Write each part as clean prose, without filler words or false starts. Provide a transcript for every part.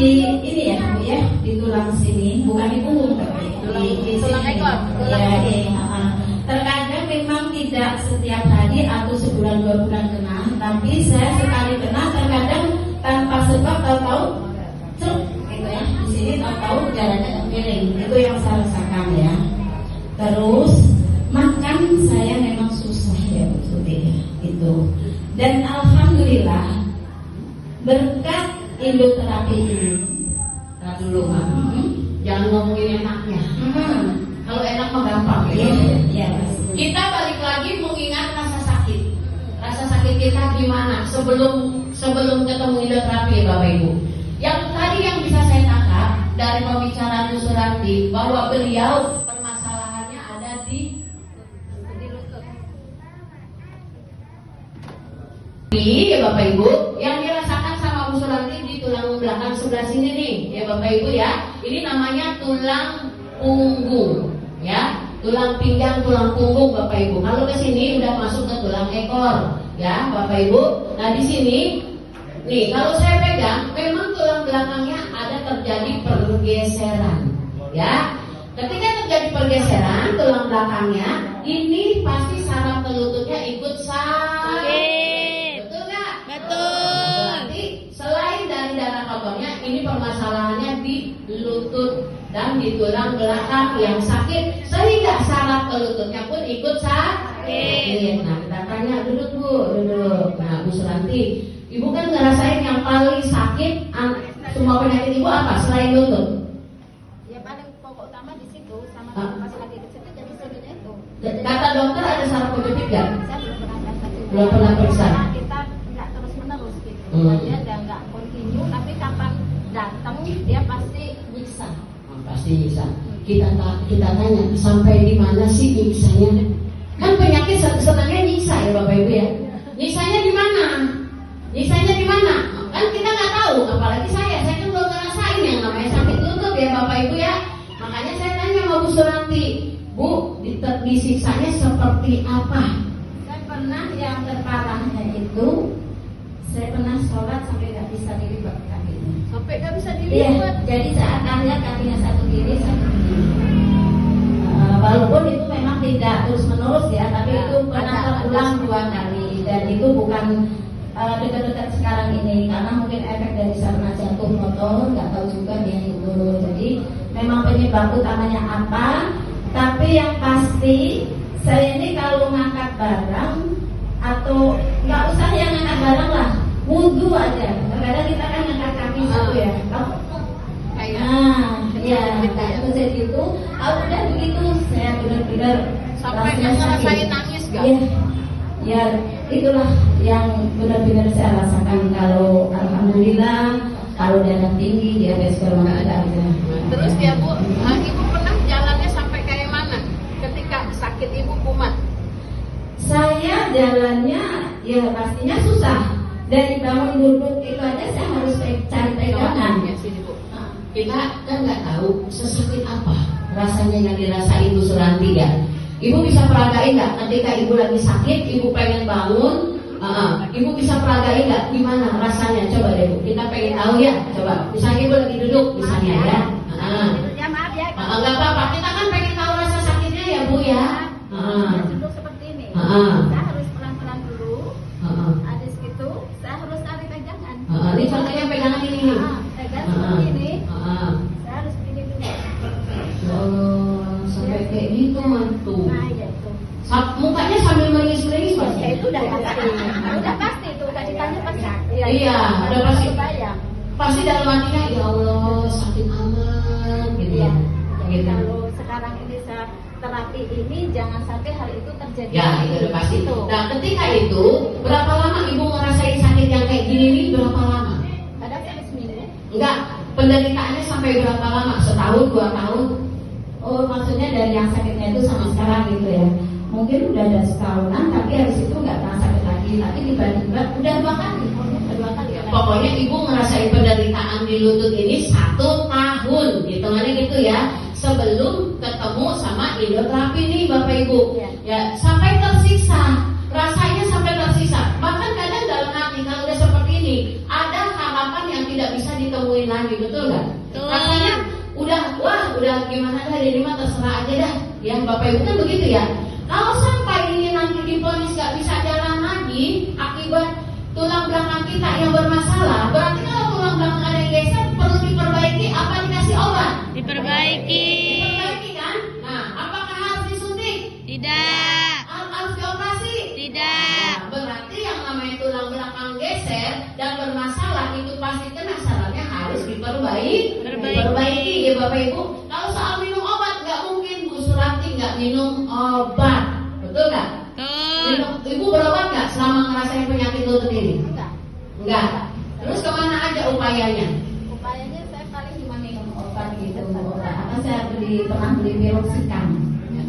di ini ya, Bu ya, di tulang sini, bukan di punggung tapi di tulang sini. ekor, tulang Ya, ekor. iya. Terkadang memang tidak setiap hari atau sebulan 2 bulan kena, tapi saya sekali kena terkadang tanpa sebab tahu-tahu cuk gitu ya. Di sini tahu-tahu jalannya miring. Itu yang saya rasakan ya. Terus makan saya memang susah ya Bu Tuti itu. Dan alhamdulillah berkat Indoterapi ini. Nah, dulu Mak, jangan ngomongin enaknya. Kalau enak mah gampang ya. Iya. Kita balik lagi mengingat rasa sakit. Rasa sakit kita gimana sebelum ketemu Indoterapi ya Bapak Ibu. Yang tadi yang bisa saya tangkap dari pembicaraan Bu Suranti bahwa beliau permasalahannya ada di ya Bapak Ibu, yang dirasakan sama Bu Suranti di tulang belakang sebelah sini nih ya Bapak Ibu ya. Ini namanya tulang punggung ya, tulang pinggang, tulang punggung Bapak Ibu. Kalau ke sini udah masuk ke tulang ekor ya Bapak Ibu. Nah di sini nih kalau saya pegang memang tulang belakangnya ada terjadi pergeseran ya. Ketika terjadi pergeseran tulang belakangnya, ini pasti saraf lututnya ikut sakit. Betul nggak? Betul. Berarti selain dari darah kotornya, ini permasalahannya di lutut dan di tulang belakang yang sakit, sehingga saraf lututnya pun ikut sakit. Nah kita tanya duduk Bu, duduk. Nah Bu Suranti, Ibu kan ngerasain yang paling sakit semua penyakit Ibu apa selain lutut? Ya paling pokok utama di situ sama Ah. pas lagi ke situ jadi sulitnya itu. Kata dokter ada saraf kognitif nggak? Saya belum pernah periksa juga. Belum pernah periksa. Karena kita nggak terus menerus gitu. Dia udah nggak continue, tapi kapan datang dia pasti nyiksa. Pasti bisa. Kita tanya sampai di mana sih nyiksanya? Kan penyakit sebenarnya nyiksa ya Bapak Ibu ya. Nyiksanya di mana? Nyiksanya di mana? Kan kita nggak tahu. Apalagi saya kan belum ngerasain yang namanya sakit lutut ya Bapak Ibu ya. Makanya saya tanya sama Bu Suranti, Bu, disiksanya seperti apa? Saya pernah yang terparahnya itu, saya pernah sholat sampai nggak bisa dilipat kakinya. Sampai nggak bisa Iya, dilihat. jadi saat tahiyat kakinya satu kiri satu kiri. Walaupun itu memang tidak terus menerus ya, tapi Ya, itu pernah ada terulang 2 kali dan itu bukan dekat-dekat sekarang ini karena mungkin efek dari sarana jantung motor, nggak tahu juga dia itu. Jadi memang penyebab utamanya apa? Tapi yang pasti saya ini kalau ngangkat barang atau nggak usah yang ngangkat barang lah, wudhu aja. Kadang kita kan ngangkat kaki satu ya. Ya, itu jadi itu. Udah begitu saya benar-benar Sampai rasanya ngerasain sakit. nangis nggak? Iya. Ya, itulah yang benar-benar saya rasakan. Kalau alhamdulillah, kalau darah tinggi, diabetes bermacam ada. Terus ya Bu, Ibu pernah jalannya sampai kayak mana? Ketika sakit Ibu kumat. Saya jalannya ya pastinya susah. Dari bangun duduk itu aja saya harus cari pegangan. Ya sini Bu. Kita kan nggak tahu sesakit apa rasanya yang dirasain Bu Suranti ya. Ibu bisa peragain nggak ketika ibu lagi sakit, ibu pengen bangun, ibu bisa peragain nggak gimana rasanya? Coba deh Bu, kita pengen tahu ya. Coba, misalnya ibu lagi duduk misalnya ya. Ya maaf ya. Nggak apa-apa, kita kan pengen tahu rasa sakitnya ya Bu ya. Duduk seperti ini. Heeh. Saya harus pelan-pelan dulu. Habis itu saya harus tarik pegangan. Ini contohnya pegangan ini nih. Pegang seperti ini. Heeh. Saya harus begini dulu. Oh, sampai kayak gitu mantu. Nah, ya itu. Mukanya sambil menangis-menangis Ya pasti. itu udah pasti. Udah pasti itu udah ditanya pasti. Iya, udah pasti. Bayang. Pasti dalam hatinya ya Allah sakit amat gitu ya. Jadi Gitu. kalau sekarang ini saya terapi ini jangan sampai hal itu terjadi. Ya itu udah pasti. Itu. Nah ketika itu berapa lama ibu ngerasain sakit yang kayak gini nih berapa lama? Kadang sampai seminggu. Enggak, penderitaannya sampai berapa lama? Setahun, 2 tahun? Oh, maksudnya dari yang sakitnya itu sama sekarang gitu ya. Mungkin udah ada setahunan, tapi habis itu nggak pernah sakit lagi. Tapi tiba-tiba udah 2 kali. Kedua kali ya. Pokoknya ibu ngerasain penderitaan di lutut ini 1 tahun, hitungannya gitu ya. Sebelum ketemu sama Indoterapi nih Bapak Ibu, ya sampai tersiksa, rasanya sampai tersiksa. Bahkan kadang dalam hati kalau udah seperti ini ada harapan yang tidak bisa ditemukan. ditemuin lagi, betul nggak? Betul. Rasanya udah gimana dah, jadi mah terserah aja dah. Ya Bapak Ibu kan begitu ya. Kalau sampai ini nanti divonis nggak bisa jalan lagi akibat tulang belakang kita yang bermasalah, berarti kalau tulang belakang ada yang geser perlu diperbaiki apa dikasih obat? Diperbaiki. Diperbaiki kan? Nah, apakah harus disuntik? Tidak. Harus dioperasi? Tidak. Nah, berarti yang namanya tulang belakang geser dan bermasalah itu pasti kena syaratnya harus diperbaiki ya Bapak Ibu. Kalau soal minum obat nggak mungkin Bu Surati nggak minum obat, betul nggak? Ibu berobat nggak selama ngerasain penyakit lutut ini? Enggak. Terus kemana aja upayanya? Upayanya saya paling cuma minum Obat gitu, obat. Apa saya pernah beli piroksikan.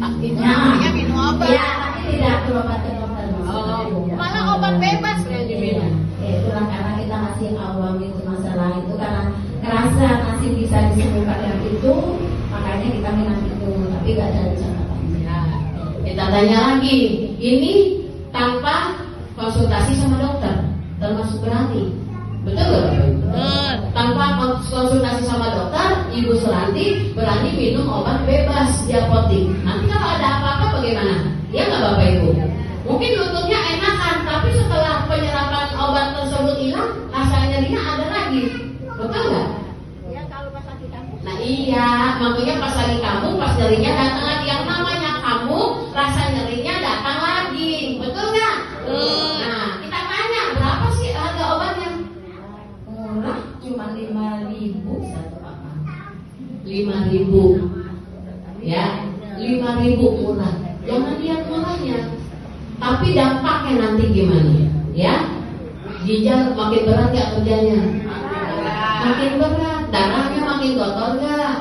namanya minum obat. Ya, tapi tidak berobat ke dokter. Malah obat bebas yang diminum. Itulah karena kita masih awam itu masalah itu, karena ngerasa masih bisa disembuhkan dengan itu, makanya kita minum itu, tapi nggak ada rencana. Kita tanya lagi, ini tanpa konsultasi sama dokter, termasuk berarti, betul nggak? Betul. Tanpa konsultasi sama dokter, Ibu Suranti berani minum obat bebas di apotik. Nanti kalau ada apa-apa bagaimana? Ya nggak Bapak Ibu? Mungkin lututnya enakan, tapi setelah penyerapan obat tersebut hilang, rasa nyerinya ada lagi, betul nggak? Ya kalau pas lagi kamu. Nah iya, makanya pas lagi kamu, pas nyerinya datang lagi. Yang namanya kamu, rasa nyerinya datang lagi, betul nggak? Nah, kita tanya berapa sih harga obatnya? Murah, cuma 5.000 satu papan. 5.000, ya, 5.000 murah. Jangan lihat murahnya, tapi dampaknya nanti gimana? Ya, ginjal makin berat nggak kerjanya? Makin berat, darahnya makin kotor nggak?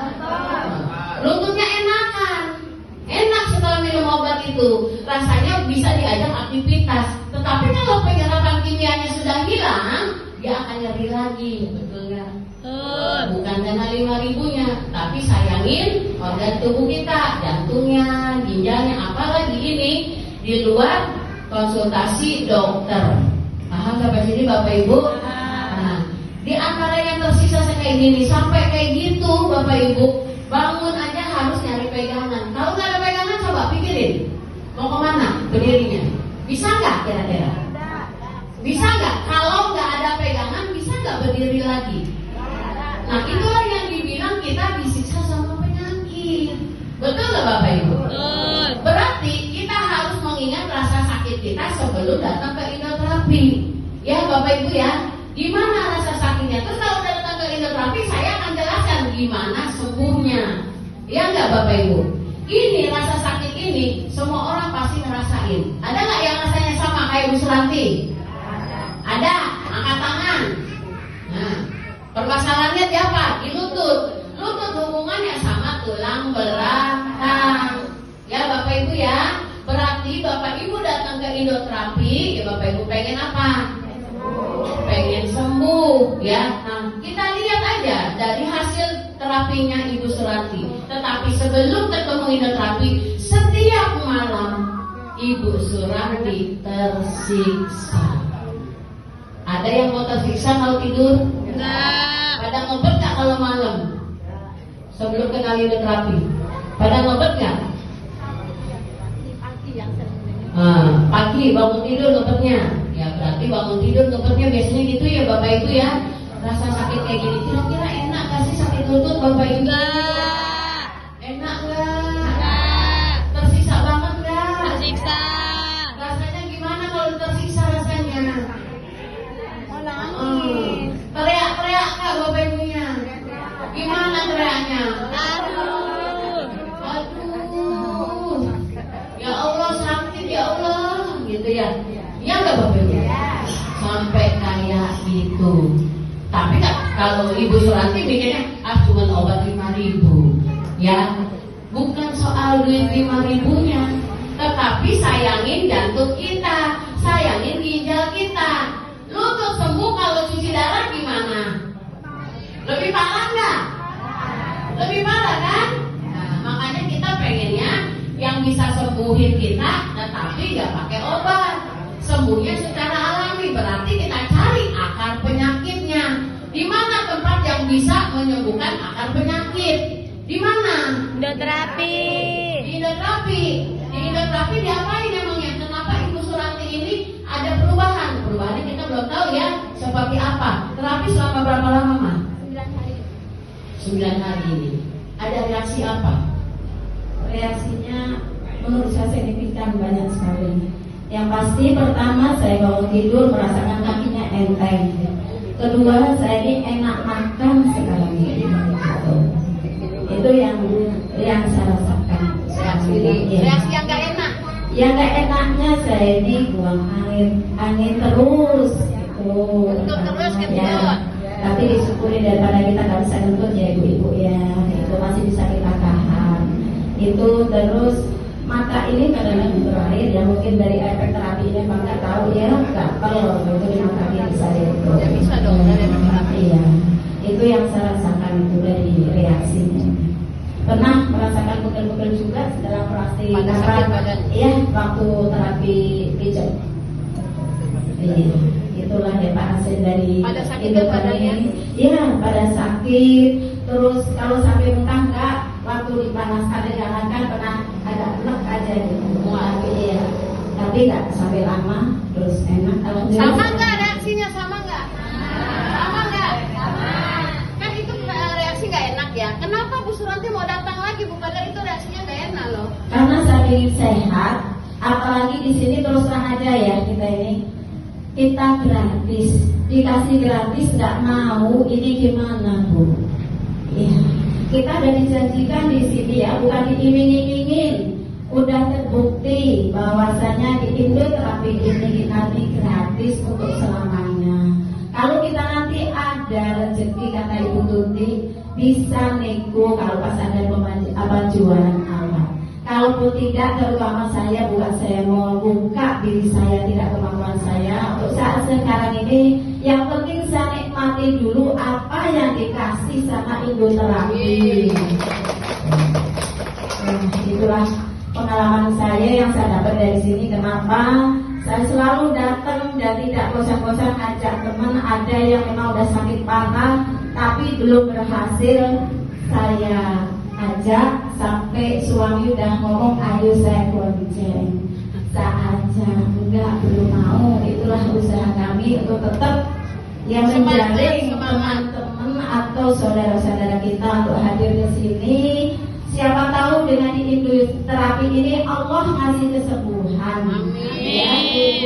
Lututnya enak setelah minum obat itu, rasanya bisa diajak aktivitas. Tetapi kalau penyerapan kimianya sudah hilang, dia akan nyeri lagi, betul nggak? Bukan karena 5.000-nya, tapi sayangin organ tubuh kita, jantungnya, ginjalnya, apalagi ini di luar konsultasi dokter. Paham sampai sini Bapak Ibu? Nah, di antara yang tersisa kayak gini sampai kayak gitu Bapak Ibu, bangun aja harus nyari pegangan. Kalau nggak ada pegangan, coba pikirin mau kemana berdirinya. Bisa nggak kira-kira? Bisa nggak? Kalau nggak ada pegangan, bisa nggak berdiri lagi? Nah itulah yang dibilang kita disiksa sama penyakit. Betul nggak Bapak Ibu? Berarti kita harus mengingat rasa sakit kita sebelum datang ke hipnoterapi. Ya Bapak Ibu ya, gimana rasa sakitnya? Terus kalau udah datang ke hipnoterapi, saya akan jelaskan gimana sembuhnya. Ya nggak Bapak Ibu? Ini rasa sakit ini semua orang pasti ngerasain. Ada nggak yang rasanya sama kayak Bu Suranti? Ada, angkat tangan. Nah, permasalahannya di apa? Di lutut. Lutut hubungannya sama tulang belakang. Ya Bapak Ibu ya. Berarti Bapak Ibu datang ke hipnoterapi, ya Bapak Ibu pengen apa? Pengen sembuh, ya. Nah, kita lihat aja dari hasil terapinya Ibu Suranti. Tetapi sebelum ketemu hipnoterapi, setiap malam Ibu Suranti tersiksa. Ada yang mau tersiksa kalau tidur? Enggak. Pada ngebet nggak kalau malam? Sebelum kenal hipnoterapi, pada ngebet nggak? Pagi yang sering dengar. Pagi bangun tidur ngebetnya. Ya berarti bangun tidur ngebetnya biasanya gitu ya Bapak Ibu ya. Rasa sakit kayak gini kira-kira enak gak sih sakit lutut Bapak Ibu? Enggak. Enak nggak? Enggak. Tersiksa banget nggak? Tersiksa. Rasanya gimana kalau tersiksa rasanya? Mau nangis. Teriak-teriak nggak Bapak Ibunya? Gimana teriaknya? Aduh. Aduh, ya Allah sakit ya Allah, gitu ya. Iya nggak Bapak Ibu? Sampai kayak gitu. Tapi kan kalau Ibu Suranti mikirnya cuma obat 5.000, ya bukan soal duit 5.000-nya, tetapi sayangin jantung kita, sayangin ginjal kita. Lutut sembuh kalau cuci darah gimana? Lebih parah nggak? Lebih parah kan? Nah, makanya kita pengennya yang bisa sembuhin kita, tetapi nggak pakai obat. Sembuhnya secara alami, berarti kita cari akar penyakitnya. Di mana tempat yang bisa menyembuhkan akar penyakit. Di mana? Hidroterapi. Di hidroterapi. Di hidroterapi diapain emangnya? Kenapa Ibu Suranti ini ada perubahan? Perubahannya kita belum tahu ya seperti apa. Terapi selama berapa lama, Ma? 9 hari. 9 hari ini. Ada reaksi apa? Reaksinya menurut saya signifikan banyak sekali. Yang pasti pertama saya bangun tidur merasakan kakinya enteng. Kedua saya ini enak makan sekarang ini. Itu yang saya rasakan. Reaksi yang gak enak. Yang gak enaknya saya ini buang angin terus gitu. Kentut terus, kentut. Ya. Tapi disyukuri daripada kita nggak bisa kentut ya ibu-ibu ya, itu masih bisa kita tahan. Itu terus mata ini kadang-kadang berair ya, mungkin dari efek terapi ini Bang nggak tahu ya, gatel itu di mata kiri saya itu. Ya bisa dong dari terapi. Iya, itu yang saya rasakan itu dari reaksinya. Pernah merasakan pegel-pegel juga setelah operasi Pada sakit badan. Iya, waktu terapi pijat. Iya, itulah ya Pak hasil dari Pada sakit itu badannya? Iya, pada sakit. Terus kalau sampai muntah enggak, waktu dipanaskan dijalankan pernah agak enak aja gitu. Tapi iya, tapi enggak sampai lama, terus enak. Alhamdulillah. Sama nggak reaksinya? Sama nggak? Sama nggak? Kan itu reaksi nggak enak ya. Kenapa Bu Suranti mau datang lagi Bu? Padahal itu reaksinya nggak enak loh. Karena saya ingin sehat, apalagi di sini terus terang aja ya kita gratis, dikasih gratis nggak mau, ini gimana Bu? Ya, kita udah dijanjikan di sini ya, bukan diiming-imingin. Udah terbukti bahwasanya di hidroterapi ini kita gratis untuk selamanya. Kalau kita nanti ada rezeki kata Ibu Tuti, bisa nego kalau pas ada jualan alat. Kalaupun tidak, terutama saya bukan saya mau buka diri saya, tidak kemampuan saya. Untuk saat sekarang ini, yang penting saya nikmati dulu apa yang dikasih sama hidroterapi. Itulah pengalaman saya yang saya dapat dari sini. Kenapa saya selalu datang dan tidak bosan-bosan ajak teman. Ada yang memang udah sakit parah tapi belum berhasil, saya ajak sampai suami udah ngomong ayo saya bonceng. Saya ajak, enggak, belum mau. Itulah usaha kami untuk tetap yang menjaring teman-teman atau saudara-saudara kita untuk hadir ke sini. Siapa tahu dengan hidroterapi ini Allah ngasih kesembuhan. Ya,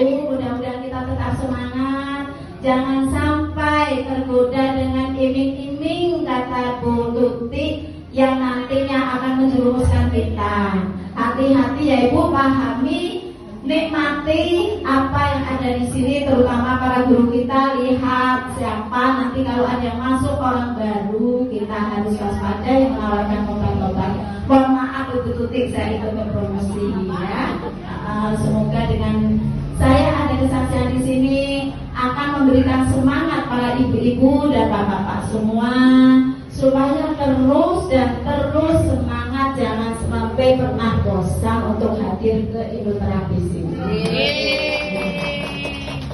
Ibu, mudah-mudahan kita tetap semangat. Jangan sampai tergoda dengan iming-iming kata Bu Tuti yang nantinya akan menjerumuskan kita. Hati-hati ya Ibu, pahami, nikmati apa yang ada di sini, terutama para guru kita. Lihat siapa nanti kalau ada yang masuk orang baru, kita harus waspada yang menawarkan obat-obat. Mohon maaf Ibu Tuti, saya ikut berpromosi ya. Semoga dengan saya ada kesaksian di sini akan memberikan semangat para ibu-ibu dan bapak-bapak semua supaya terus dan terus semangat, jangan sampai pernah bosan untuk hadir ke hidroterapi sini.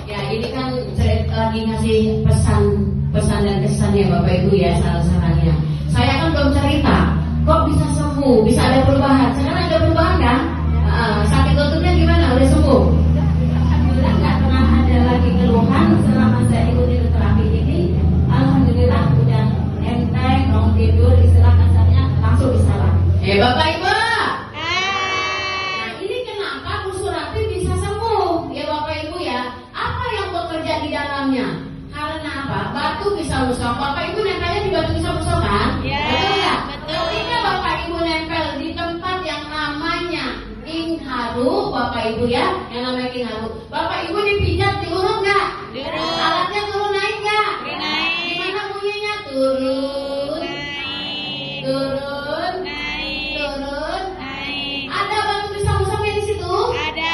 Ya ini kan saya lagi ngasih pesan dan kesannya Bapak Ibu ya, salah-salahnya. Saya kan belum cerita, kok bisa sembuh, bisa ada perubahan. Sekarang ada perubahan kan? Sakit lututnya gimana? Udah sembuh? Alhamdulillah nggak pernah ada lagi keluhan selama saya ikut hidroterapi ini. Alhamdulillah udah enteng, mau tidur, istilah kasarnya langsung bisa lagi. Bapak Ibu. Nah, ini kenapa Bu Suranti bisa sembuh? Ya Bapak Ibu ya. Apa yang bekerja di dalamnya? Karena apa? Batu bisa busuk. Bapak Ibu nempelnya di batu bisa busuk kan? Ya, Betul ya? betul. Ketika Bapak Ibu nempel di tempat yang namanya ingharu, Bapak Ibu ya, yang namanya ingharu. Bapak Ibu dipijat diurut nggak? Diurut. Alatnya turun naik nggak? Naik. Gimana bunyinya? Turun. Naik. Turun. Naik. Turun. Naik. Ada batu bisa musoknya di situ? Ada.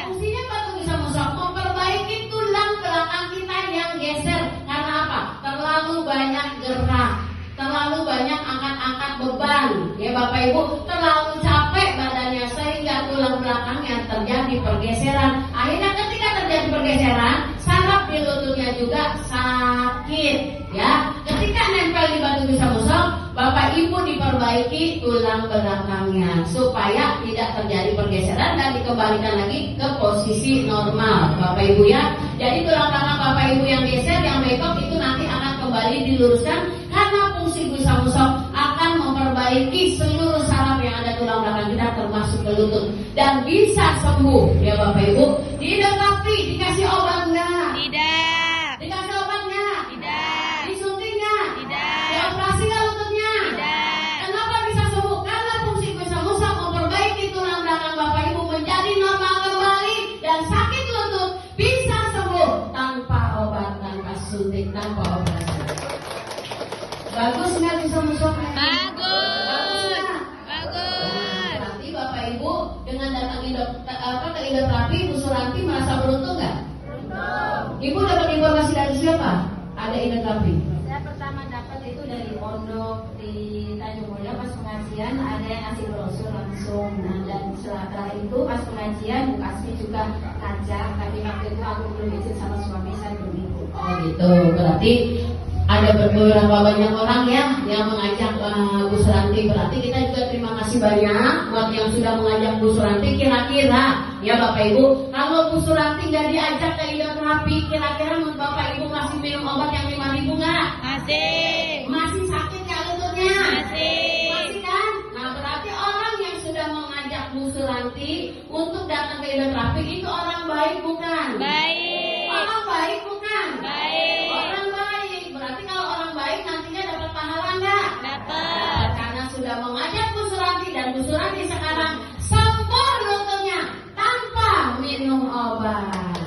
Fungsinya batu bisa musok memperbaiki tulang belakang kita yang geser. Karena apa? Terlalu banyak gerak, terlalu banyak angkat-angkat beban. Ya Bapak Ibu, terlalu capek badannya sehingga tulang belakangnya terjadi pergeseran. Akhirnya ketika terjadi pergeseran, saraf di lututnya juga sakit. Ya, ketika nempel di batu bisa musok, Bapak Ibu diperbaiki tulang belakangnya supaya tidak terjadi pergeseran dan dikembalikan lagi ke posisi normal, Bapak Ibu ya. Jadi tulang belakang Bapak Ibu yang geser, yang bengkok itu nanti akan kembali diluruskan karena fungsi bisa musok akan memperbaiki seluruh saraf yang ada tulang belakang kita termasuk ke lutut dan bisa sembuh ya Bapak Ibu. Didekati, dikasih obat enggak? Tidak. Dikasih obat enggak? Tidak. Disuntik enggak? Tidak. Dioperasi enggak lututnya? Tidak. Kenapa bisa sembuh? Karena fungsi bisa musok memperbaiki tulang belakang Bapak Ibu menjadi normal kembali dan sakit lutut bisa sembuh tanpa obat, tanpa suntik, tanpa operasi. Bagus nggak bisa musok? Bagus. Nah, Bagus. nanti Bapak Ibu dengan datang ke hidroterapi, Bu Suranti merasa beruntung nggak? Ibu dapat informasi dari siapa? Ada hidroterapi. Saya pertama dapat itu dari pondok di Tanjung Mulia pas pengajian, ada yang ngasih brosur langsung. Nah, dan setelah itu pas pengajian Bu Kasmi juga ngajak, tapi waktu itu aku belum izin sama suami, saya belum ikut. Oh gitu, berarti ada beberapa banyak orang ya yang mengajak Bu Suranti. Berarti kita juga terima kasih banyak buat yang sudah mengajak Bu Suranti. Kira-kira ya Bapak Ibu, kalau Bu Suranti nggak diajak ke hidroterapi, kira-kira menurut Bapak Ibu masih minum obat yang 5.000 nggak? Masih. Masih sakit nggak lututnya? Masih. Masih kan? Nah berarti orang yang sudah mengajak Bu Suranti untuk datang ke hidroterapi itu orang baik bukan? Baik. Orang baik bukan? Baik. Orang baik. Berarti kalau orang baik nantinya dapat pahala nggak? Dapat. Karena sudah mengajak Bu Suranti dan Bu Suranti sekarang sembuh lututnya tanpa minum obat.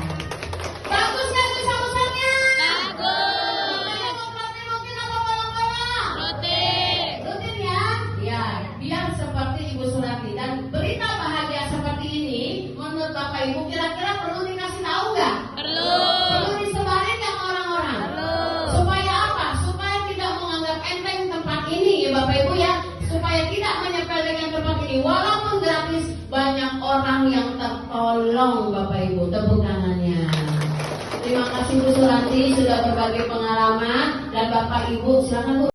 Bagus nggak bisa musoknya? Bagus. Makanya mau praktek rutin apa bolong-bolong? Rutin. Rutin ya? Ya, biar seperti Ibu Suranti. Dan berita bahagia seperti ini menurut Bapak Ibu kira-kira perlu dikasih tahu nggak? Perlu. Perlu disebarin nggak ke orang-orang? Perlu. Supaya apa? Supaya tidak menganggap enteng tempat ini ya Bapak Ibu ya. Supaya tidak menyepelekan tempat ini. Walaupun gratis, banyak orang yang tertolong Bapak Ibu. Tepuk tangannya. Terima kasih Bu Suranti sudah berbagi pengalaman. Dan Bapak Ibu silakan Bu.